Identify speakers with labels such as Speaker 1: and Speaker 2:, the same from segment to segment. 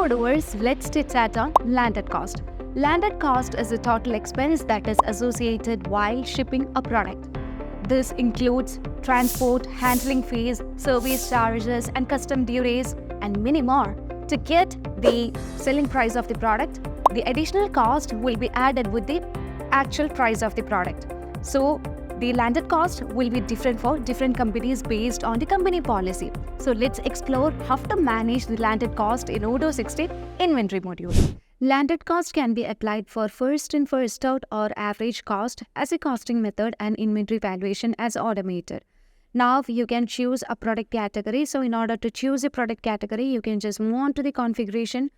Speaker 1: Hello viewers, let's chat on landed cost. Landed cost is the total expense that is associated while shipping a product. This includes transport, handling fees, service charges and custom duties and many more. To get the selling price of the product, the additional cost will be added with the actual price of the product. So the landed cost will be different for different companies based on the company policy. So let's explore how to manage the landed cost in Odoo 16 inventory module. Landed cost can be applied for first in first out or average cost as a costing method and inventory valuation as automated. Now you can choose a product category. So in order to choose a product category, you can just move on to the configuration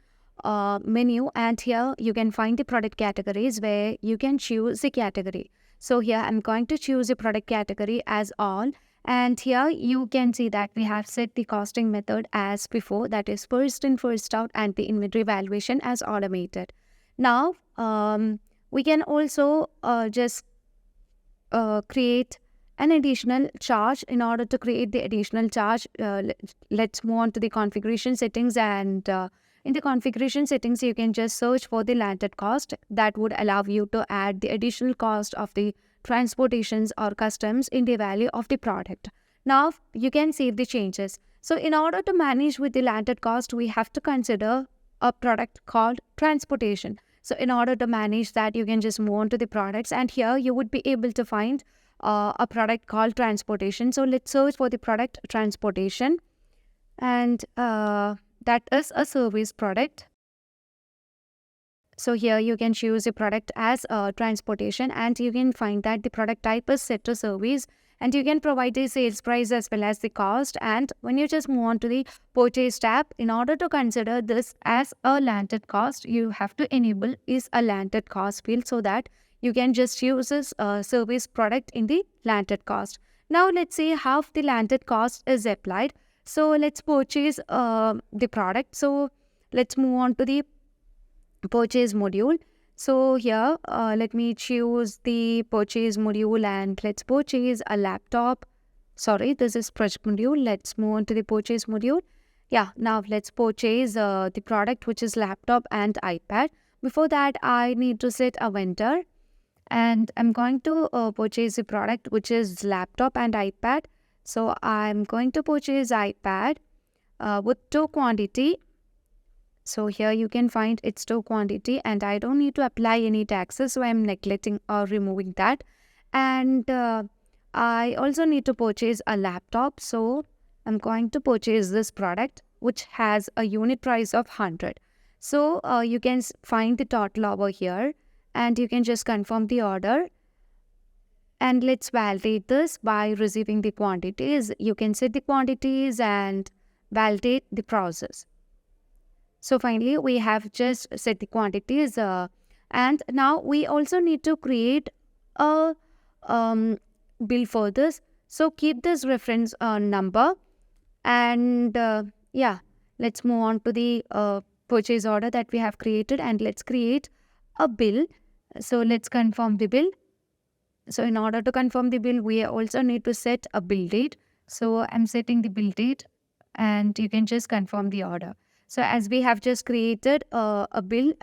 Speaker 1: menu, and here you can find the product categories where you can choose the category. So here I'm going to choose a product category as all, and here you can see that we have set the costing method as before, that is first in first out, and the inventory valuation as automated. Now we can also just create an additional charge. In order to create the additional charge, let's move on to the configuration settings, and in the configuration settings, you can just search for the landed cost. That would allow you to add the additional cost of the transportations or customs in the value of the product. Now you can save the changes. So in order to manage with the landed cost, we have to consider a product called transportation. So in order to manage that, you can just move on to the products, and here you would be able to find a product called transportation. So let's search for the product transportation, and that is a service product. So here you can choose a product as transportation, and you can find that the product type is set to service, and you can provide the sales price as well as the cost. And when you just move on to the purchase tab, in order to consider this as a landed cost, you have to enable is a landed cost field so that you can just use this service product in the landed cost. Now let's see how the landed cost is applied. So let's purchase the product. So let's move on to the purchase module. So here let me choose the purchase module, and let's purchase a laptop. Sorry, this is project module. Let's move on to the purchase module. Yeah, now let's purchase the product, which is laptop and iPad. Before that, I need to set a vendor, and I'm going to purchase the product, which is laptop and iPad. So I'm going to purchase iPad with 2 quantity. So here you can find it's 2 quantity, and I don't need to apply any taxes, so I'm neglecting or removing that. And I also need to purchase a laptop, so I'm going to purchase this product, which has a unit price of 100. So you can find the total over here, and you can just confirm the order. And let's validate this by receiving the quantities. You can set the quantities and validate the process. So finally, we have just set the quantities, and now we also need to create a bill for this. So keep this reference number, and yeah, let's move on to the purchase order that we have created, and let's create a bill. So let's confirm the bill. So in order to confirm the bill, we also need to set a bill date. So I'm setting the bill date, and you can just confirm the order. So as we have just created a bill,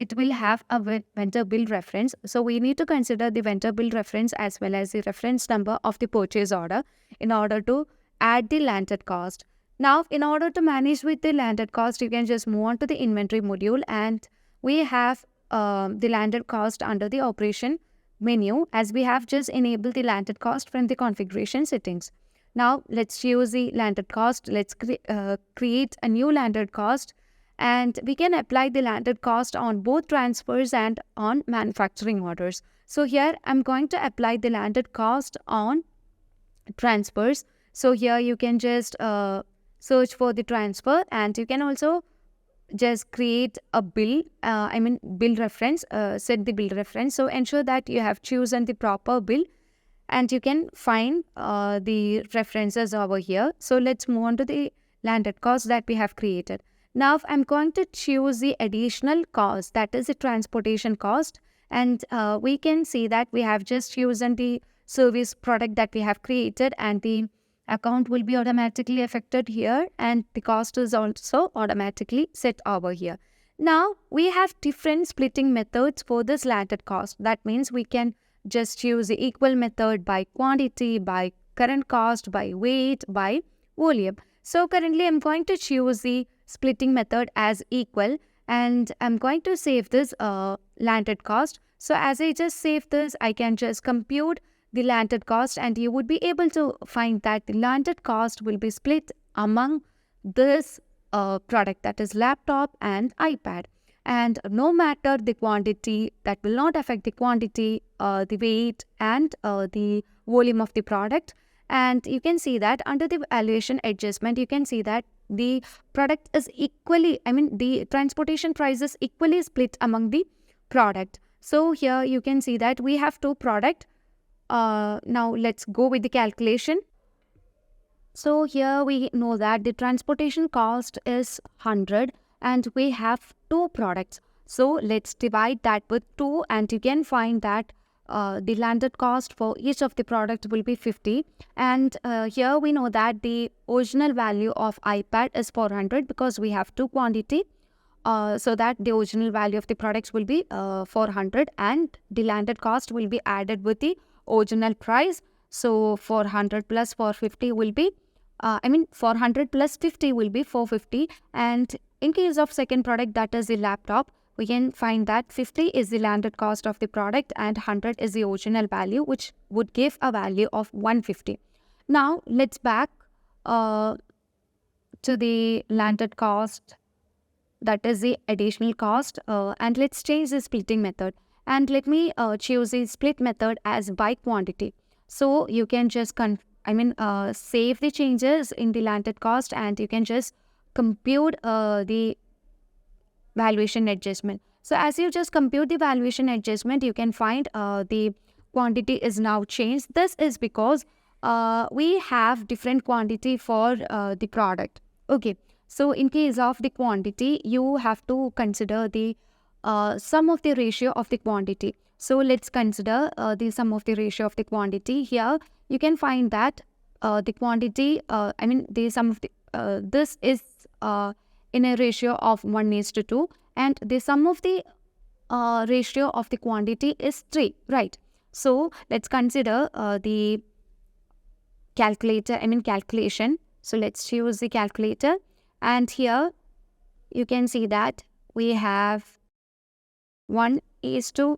Speaker 1: it will have a vendor bill reference. So we need to consider the vendor bill reference as well as the reference number of the purchase order in order to add the landed cost. Now, in order to manage with the landed cost, you can just move on to the inventory module, and we have the landed cost under the operation menu, as we have just enabled the landed cost from the configuration settings. Now let's use the landed cost. Let's create a new landed cost, and we can apply the landed cost on both transfers and on manufacturing orders. So here I'm going to apply the landed cost on transfers. So here you can just search for the transfer, and you can also just create a bill, bill reference, set the bill reference. So ensure that you have chosen the proper bill, and you can find the references over here. So let's move on to the landed cost that we have created. Now I'm going to choose the additional cost, that is the transportation cost, and we can see that we have just chosen the service product that we have created, and the account will be automatically affected here, and the cost is also automatically set over here. Now we have different splitting methods for this landed cost. That means we can just use the equal method by quantity, by current cost, by weight, by volume. So currently I'm going to choose the splitting method as equal, and I'm going to save this landed cost. So as I just save this, I can just compute the landed cost, and you would be able to find that the landed cost will be split among this product, that is laptop and iPad. And no matter the quantity, that will not affect the quantity, the weight, and the volume of the product. And you can see that under the valuation adjustment, you can see that the product is equally, the transportation price is equally split among the product. So here you can see that we have two product. Now let's go with the calculation. So here we know that the transportation cost is 100 and we have two products. So let's divide that with 2, and you can find that the landed cost for each of the product will be 50. And here we know that the original value of iPad is 400 because we have two quantity. So that the original value of the products will be 400, and the landed cost will be added with the original price. So 400 plus 450 will be 400 plus 50 will be 450. And in case of second product, that is the laptop, we can find that 50 is the landed cost of the product and 100 is the original value, which would give a value of 150. Now let's back to the landed cost, that is the additional cost, and let's change the splitting method, and let me choose the split method as by quantity. So you can just save the changes in the landed cost, and you can just compute the valuation adjustment. So as you just compute the valuation adjustment, you can find the quantity is now changed. This is because we have different quantity for the product. Okay. So in case of the quantity, you have to consider the sum of the ratio of the quantity. So let's consider the sum of the ratio of the quantity. Here you can find that the quantity, the sum of the, this is in a ratio of 1:2, and the sum of the ratio of the quantity is 3, right? So let's consider the calculation. So let's choose the calculator. And here you can see that we have 1:2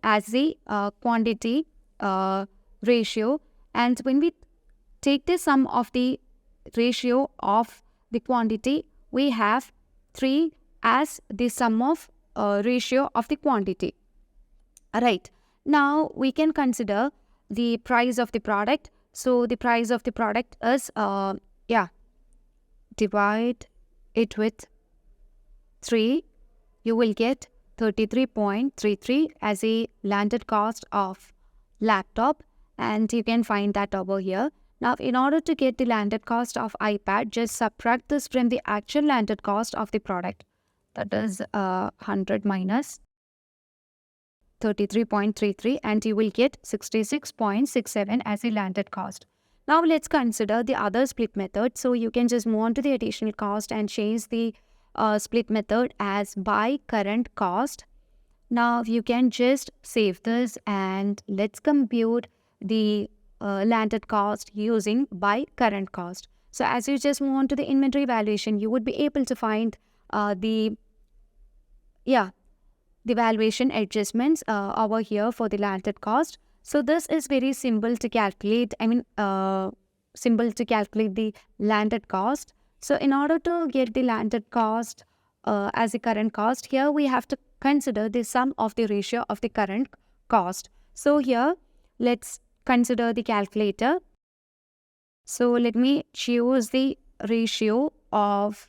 Speaker 1: as the quantity ratio. And when we take the sum of the ratio of the quantity, we have 3 as the sum of ratio of the quantity. Right. Now we can consider the price of the product. So the price of the product is divide it with 3, you will get 33.33 as a landed cost of laptop, and you can find that over here. Now in order to get the landed cost of iPad, just subtract this from the actual landed cost of the product, that is 100 minus 33.33, and you will get 66.67 as a landed cost. Now let's consider the other split method. So you can just move on to the additional cost and change the split method as by current cost. Now you can just save this, and let's compute the landed cost using by current cost. So as you just move on to the inventory valuation, you would be able to find the valuation adjustments over here for the landed cost. So this is very simple to calculate. Simple to calculate the landed cost. So in order to get the landed cost as the current cost, here we have to consider the sum of the ratio of the current cost. So here let's consider the calculator. So let me choose the ratio of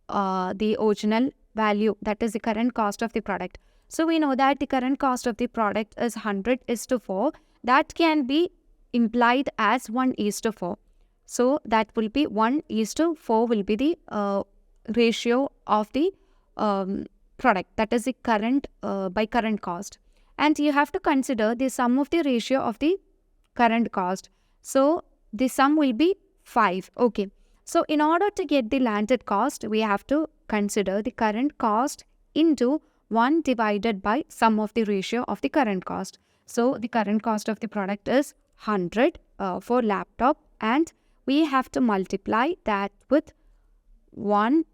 Speaker 1: the original value, that is the current cost of the product. So we know that the current cost of the product is 100:4. That can be implied as 1:4. So that will be 1:4 will be the ratio of the product, that is the current by current cost. And you have to consider the sum of the ratio of the current cost. So the sum will be 5. Okay. So in order to get the landed cost, we have to consider the current cost into 1 divided by sum of the ratio of the current cost. So the current cost of the product is 100 for laptop, and we have to multiply that with 1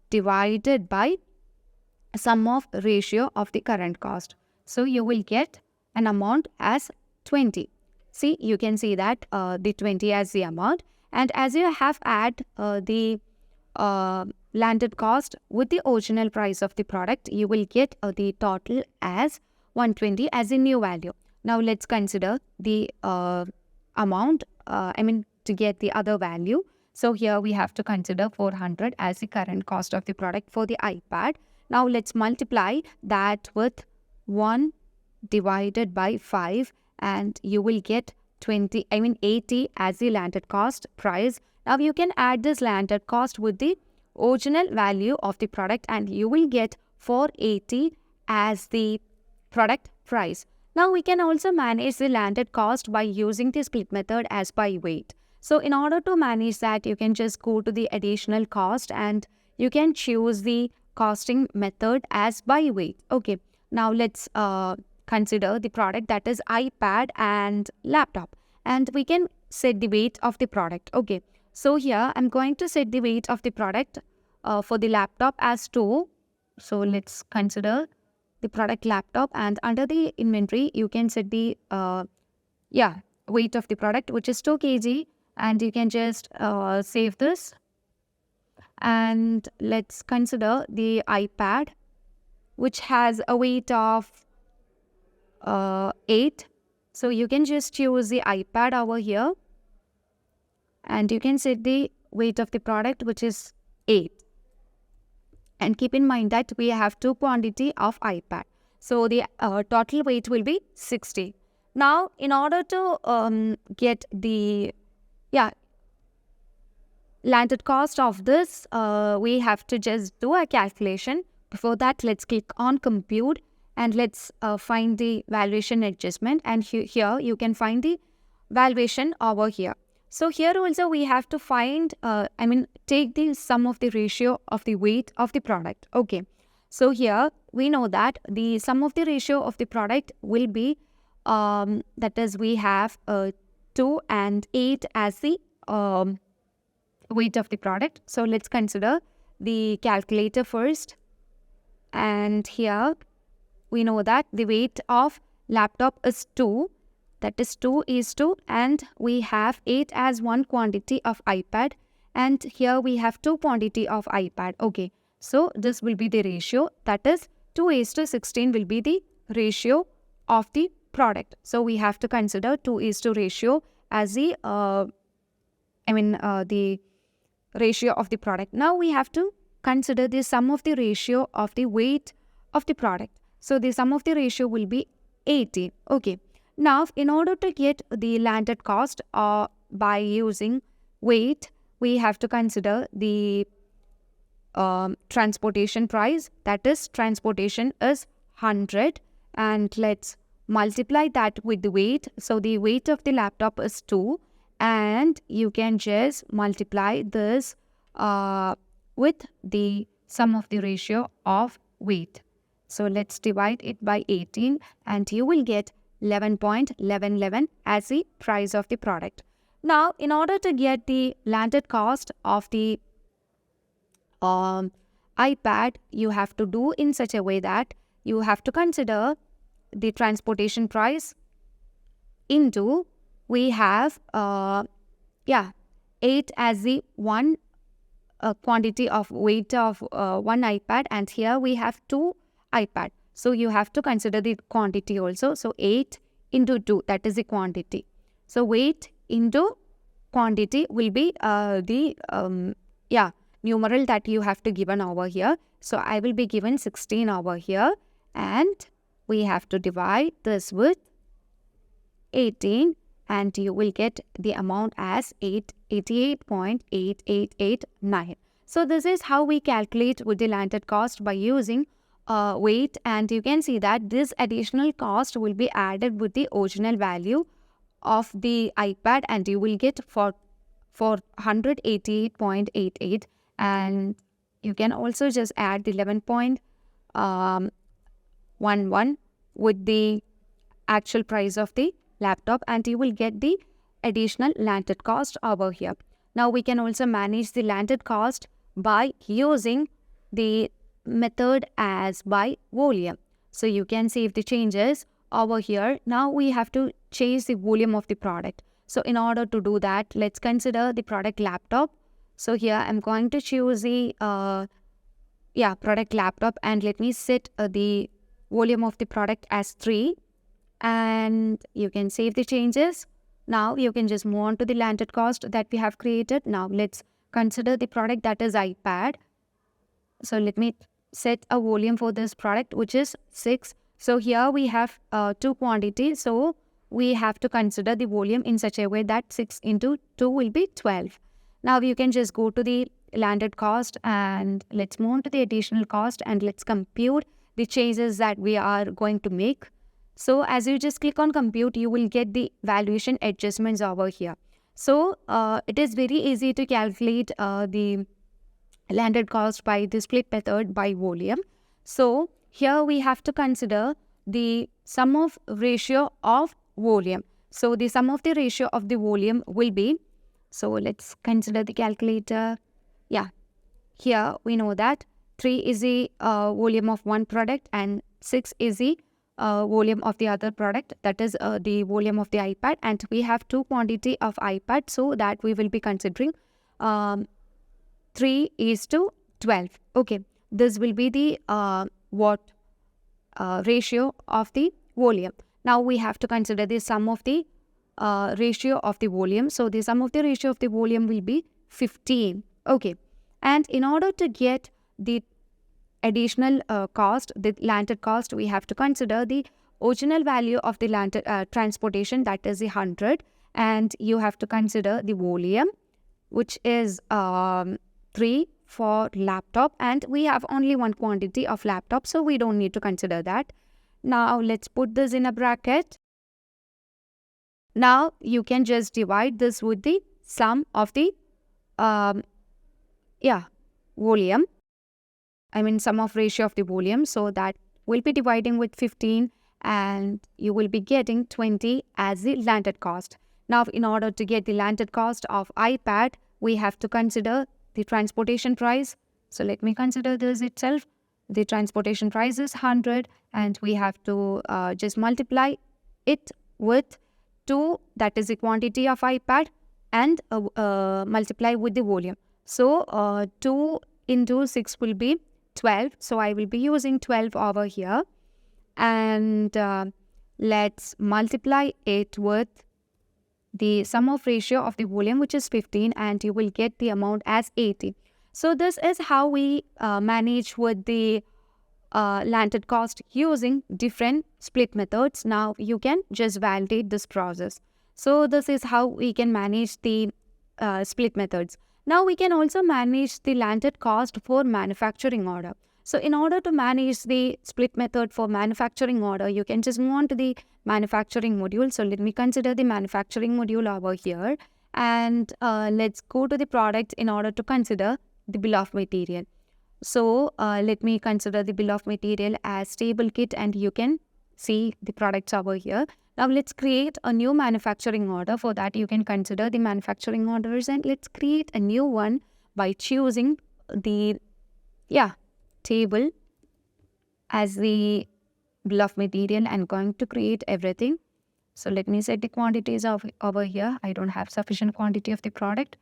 Speaker 1: divided by sum of ratio of the current cost. So you will get an amount as 20. See, you can see that the 20 as the amount, and as you have add the landed cost with the original price of the product, you will get the total as 120 as a new value. Now let's consider the amount, to get the other value. So here we have to consider 400 as the current cost of the product for the iPad. Now let's multiply that with 1 divided by 5, and you will get 80 as the landed cost price. Now you can add this landed cost with the original value of the product, and you will get 480 as the product price. Now we can also manage the landed cost by using the split method as by weight. So in order to manage that, you can just go to the additional cost and you can choose the costing method as by weight. Okay, now let's consider the product, that is iPad and laptop, and we can set the weight of the product. Okay, so here I'm going to set the weight of the product for the laptop as 2. So let's consider the product laptop, and under the inventory you can set the weight of the product, which is 2 kg, and you can just save this. And let's consider the iPad, which has a weight of 8. So you can just choose the iPad over here, and you can set the weight of the product, which is 8. And keep in mind that we have 2 quantity of iPad. So the total weight will be 60. Now, in order to get the landed cost of this, we have to just do a calculation. Before that, let's click on compute and let's find the valuation adjustment. And here you can find the valuation over here. So here also we have to find, take the sum of the ratio of the weight of the product. Okay. So here we know that the sum of the ratio of the product will be, that is, we have 2 and 8 as the weight of the product. So let's consider the calculator first. And here we know that the weight of laptop is 2. That is 2 is 2, and we have 8 as 1 quantity of iPad, and here we have 2 quantity of iPad. Okay, so this will be the ratio, that is 2 is to 16 will be the ratio of the product. So we have to consider 2 is to ratio as the the ratio of the product. Now we have to consider the sum of the ratio of the weight of the product. So the sum of the ratio will be 80. Okay. Now, in order to get the landed cost by using weight, we have to consider the transportation price. That is, transportation is 100, and let's multiply that with the weight. So the weight of the laptop is 2, and you can just multiply this with the sum of the ratio of weight. So let's divide it by 18, and you will get 11.1111 as the price of the product. Now, in order to get the landed cost of the iPad, you have to do in such a way that you have to consider the transportation price into, we have 8 as the one quantity of weight of one iPad, and here we have 2 iPad. So you have to consider the quantity also. So 8 into 2, that is the quantity. So weight into quantity will be the numeral that you have to given over here. So I will be given 16 over here, and we have to divide this with 18, and you will get the amount as 88.8889. So this is how we calculate with the landed cost by using weight, and you can see that this additional cost will be added with the original value of the iPad, and you will get for 188.88, and you can also just add the 11.11 with the actual price of the laptop, and you will get the additional landed cost over here. Now we can also manage the landed cost by using the method as by volume. So you can save the changes over here. Now we have to change the volume of the product. So in order to do that, let's consider the product laptop. So here I'm going to choose the product laptop, and let me set the volume of the product as 3, and you can save the changes. Now you can just move on to the landed cost that we have created. Now let's consider the product that is iPad. So let me set a volume for this product, which is 6. So here we have 2 quantities. So we have to consider the volume in such a way that 6 into 2 will be 12. Now you can just go to the landed cost, and let's move on to the additional cost, and let's compute the changes that we are going to make. So as you just click on compute, you will get the valuation adjustments over here. So it is very easy to calculate the landed cost by the split method by volume. So here we have to consider the sum of ratio of volume. So the sum of the ratio of the volume will be, so let's consider the calculator. Yeah, here we know that 3 is the volume of one product and 6 is the volume of the other product, that is the volume of the iPad, and we have 2 quantity of iPad, so that we will be considering 3:12. Okay, this will be the ratio of the volume. Now we have to consider the sum of the ratio of the volume. So the sum of the ratio of the volume will be 15. Okay, and in order to get the additional cost, the landed cost, we have to consider the original value of the landed transportation, that is the 100, and you have to consider the volume, which is 3 for laptop, and we have only one quantity of laptop, so we don't need to consider that. Now let's put this in a bracket. Now you can just divide this with the sum of the volume. I mean sum of ratio of the volume. So that will be dividing with 15, and you will be getting 20 as the landed cost. Now in order to get the landed cost of iPad, we have to consider the transportation price. So let me consider this itself. The transportation price is 100, and we have to just multiply it with 2, that is the quantity of iPad, and multiply with the volume. So 2 into 6 will be 12. So I will be using 12 over here, and let's multiply it with the sum of ratio of the volume, which is 15, and you will get the amount as 80. So this is how we manage with the landed cost using different split methods. Now you can just validate this process. So this is how we can manage the split methods. Now we can also manage the landed cost for manufacturing order. So in order to manage the split method for manufacturing order, you can just move on to the manufacturing module. So let me consider the manufacturing module over here, and let's go to the product in order to consider the bill of material. So let me consider the bill of material as table kit, and you can see the products over here. Now let's create a new manufacturing order. For that, you can consider the manufacturing orders, and let's create a new one by choosing the table as the bill of material and going to create everything. So let me set the quantities over here. I don't have sufficient quantity of the product.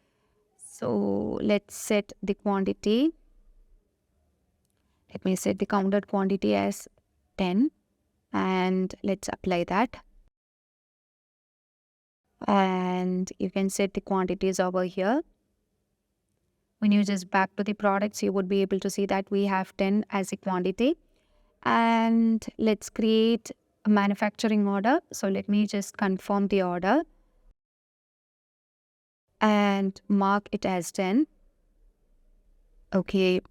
Speaker 1: So let's set the quantity. Let me set the counted quantity as 10, and let's apply that. And you can set the quantities over here. When you just back to the products, you would be able to see that we have 10 as a quantity. And let's create a manufacturing order. So let me just confirm the order and mark it as 10. Okay.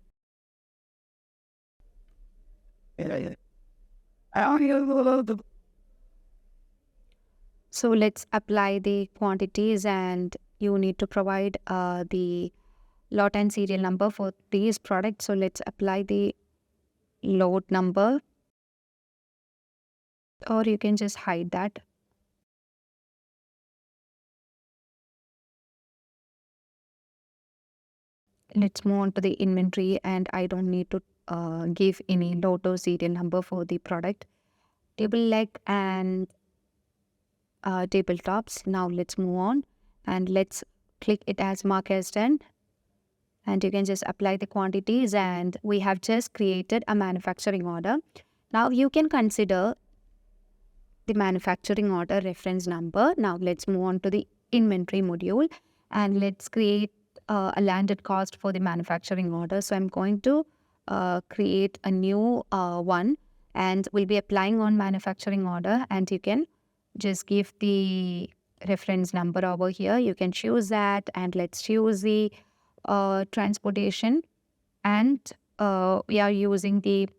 Speaker 1: So let's apply the quantities, and you need to provide the lot and serial number for these products. So let's apply the lot number, or you can just hide that. Let's move on to the inventory, and I don't need to give any lot or serial number for the product. Table leg and tabletops. Now let's move on, and let's click it as mark as done. And you can just apply the quantities, and we have just created a manufacturing order. Now you can consider the manufacturing order reference number. Now let's move on to the inventory module, and let's create a landed cost for the manufacturing order. So I'm going to create a new one, and we'll be applying on manufacturing order, and you can just give the reference number over here. You can choose that, and let's choose the transportation, and we are using the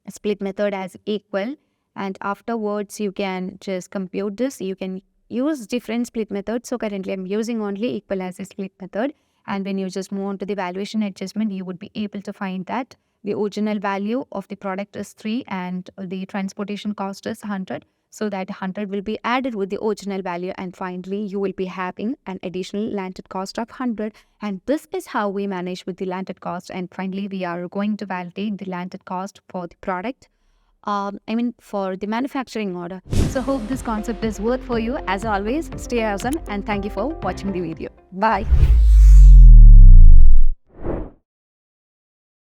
Speaker 1: split method as equal, and afterwards you can just compute this. You can use different split methods. So currently I'm using only equal as a split method, and when you just move on to the valuation adjustment, you would be able to find that the original value of the product is 3 and the transportation cost is 100. So that 100 will be added with the original value, and finally you will be having an additional landed cost of 100. And this is how we manage with the landed cost. And finally we are going to validate the landed cost for the product, for the manufacturing order. So hope this concept is worth for you. As always, stay awesome, and thank you for watching the video. Bye.